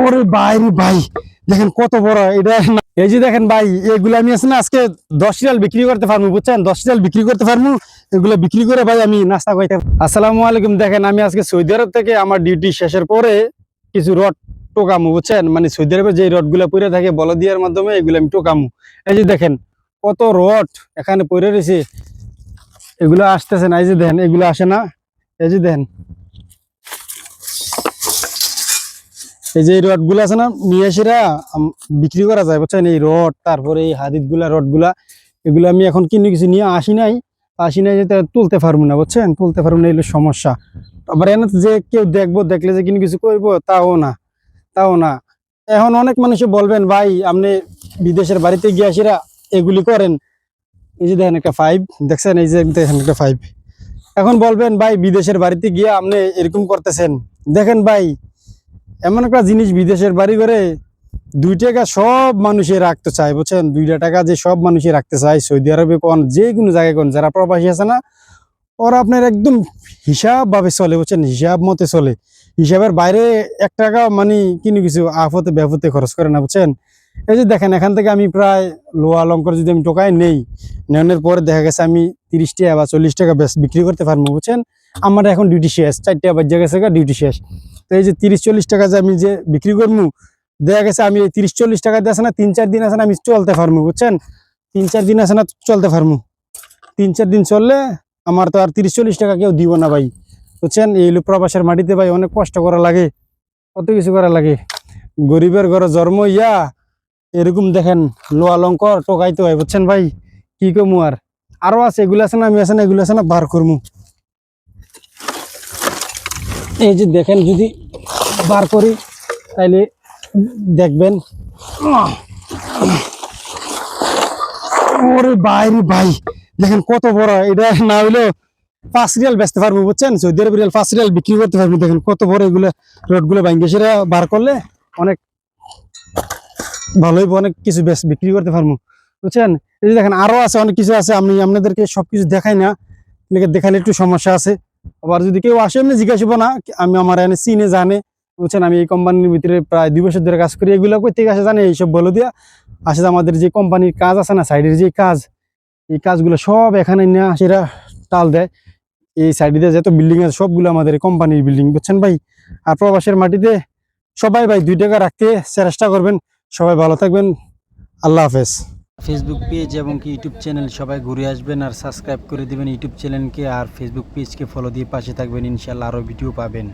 ওরে ভাই রে ভাই, দেখেন কত বড় এটা। এই যে দেখেন ভাই, এগুলো আমি আছে না আজকে 10 রিয়াল বিক্রি করতে পারবো, বুঝছেন? 10 রিয়াল বিক্রি করতে পারবো। এগুলো বিক্রি করে ভাই আমি নাস্তা খাইতে। আসসালামু আলাইকুম। দেখেন আমি আজকে সৌদি আরব থেকে আমার ডিউটি শেষের পরে কিছু রড টোকামু, বুঝছেন? মানে সৌদি আরবে যে রড গুলা পড়ে থাকে বলদিয়ার মাধ্যমে, এগুলো আমি টোকামু। এই যে দেখেন কত রড এখানে পড়ে রয়েছে, এগুলো আসতেছে না। এই যে দেখেন এগুলো আসে না। এই যে দেখেন, এই যে রড গুলা আছে না, নিয়ে এসেরা বিক্রি করা যায়, বুঝছেন? এই রড, তারপরে এই হাদিদ গুলা, রড গুলা, এগুলো আমি এখন কিনে কিছু নিয়ে আসি নাই যেটা তুলতে পারবো না, বুঝছেন? তুলতে পারবো না, এগুলো সমস্যা। আবার এনে যে কেউ দেখবো, দেখলে যে কিনে কিছু করবো, তাও না। এখন অনেক মানুষে বলবেন ভাই আপনি বিদেশের বাড়িতে গিয়ে আসিরা এগুলি করেন। এই যে দেখেন একটা 5 দেখছেন, এই যে দেখেন একটা 5। এখন বলবেন ভাই বিদেশের বাড়িতে গিয়ে আপনি এরকম করতেছেন। দেখেন ভাই, এমন একটা জিনিস, বিদেশের বাড়ি করে 2 টাকা সব মানুষে রাখতে চায়, বুঝছেন? 2 টাকা যে সব মানুষে রাখতে চায়, সৌদি আরবে কোন যে কোনো জায়গায় কোন যারা প্রবাসী আছে না, ওরা আপনার একদম হিসাব ভাবে চলে, বুঝছেন? হিসাব মতে চলে। হিসাবের বাইরে 1 টাকা মানে কিনে কিছু আফতে ব্যাপতে খরচ করে না, বুঝছেন? এই যে দেখেন, এখান থেকে আমি প্রায় লোহা অলঙ্কার যদি আমি টোকায় নেওয়ার পরে দেখা গেছে আমি 30 টাকা বা 40 টাকা বেশ বিক্রি করতে পারবো, বুঝছেন? আমার এখন ডিউটি শেষ, 4টা বাজে গেছে, ডিউটি শেষ। তো এই যে 30-40 টাকা যে আমি যে বিক্রি করবো, দেখা গেছে আমি এই 30-40 টাকা দিয়ে আছে না 3-4 দিন আছে না আমি চলতে পারবো, বুঝছেন? 3-4 দিন আছে না চলতে পারবো। 3-4 দিন চললে আমার তো আর 30-40 টাকা কেউ দিব না ভাই, বুঝছেন? এই হলো প্রবাসের মাটিতে ভাই, অনেক কষ্ট করা লাগে, কত কিছু করা লাগে। গরিবের ঘরে জন্ম ইয়া এরকম দেখেন লোহা অলঙ্কার টোকাইতে হয়, বুঝছেন ভাই? কি কমু আর, আরো আছে এগুলো আছে না, আমি আছে না এগুলো আছে না বার করবো। এই যে দেখেন, যদি বার করি তাইলে দেখবেন। ওরে ভাই রে ভাই, দেখেন কত বড় এটা। না হইলেও 5 রিয়াল বেচতে পারবো, বুঝছেন? সৌদি আরব রিয়াল 5 রিয়াল বিক্রি করতে পারবো। দেখেন কত বড় এগুলো, রড গুলো ভাঙ্গে সেরা বার করলে অনেক ভালোই, অনেক কিছু বিক্রি করতে পারবো, বুঝছেন? এই যে দেখেন আরো আছে, অনেক কিছু আছে। আমি আপনাদেরকে সবকিছু দেখাই না, দেখালে একটু সমস্যা আছে। আবার যদি কেউ আসে এমনি জিজ্ঞাসা না, আমি আমার এনে চিনে জানে, বুঝছেন? আমি এই কোম্পানির ভিতরে প্রায় 2 বছর ধরে কাজ করি। এগুলো কই থেকে আসে জানে? এইসব বলে দিয়া আসে। আমাদের যে কোম্পানির কাজ আছে না, সাইডের যে কাজ, এই কাজগুলো সব এখানে নিয়ে সেটা টাল দেয়। এই সাইডে যত বিল্ডিং আছে সবগুলো আমাদের কোম্পানির বিল্ডিং, বুঝছেন ভাই? আর প্রবাসের মাটিতে সবাই ভাই 2 টাকা রাখতে চেষ্টা করবেন। সবাই ভালো থাকবেন, আল্লাহ হাফেজ। ফেসবুক পেজ এবং কি ইউটিউব চ্যানেল সবাই ঘুরে আসবেন আর সাবস্ক্রাইব করে দিবেন ইউটিউব চ্যানেলকে, আর ফেসবুক পেজকে ফলো দিয়ে পাশে থাকবেন, ইনশাআল্লাহ আরও ভিডিও পাবেন।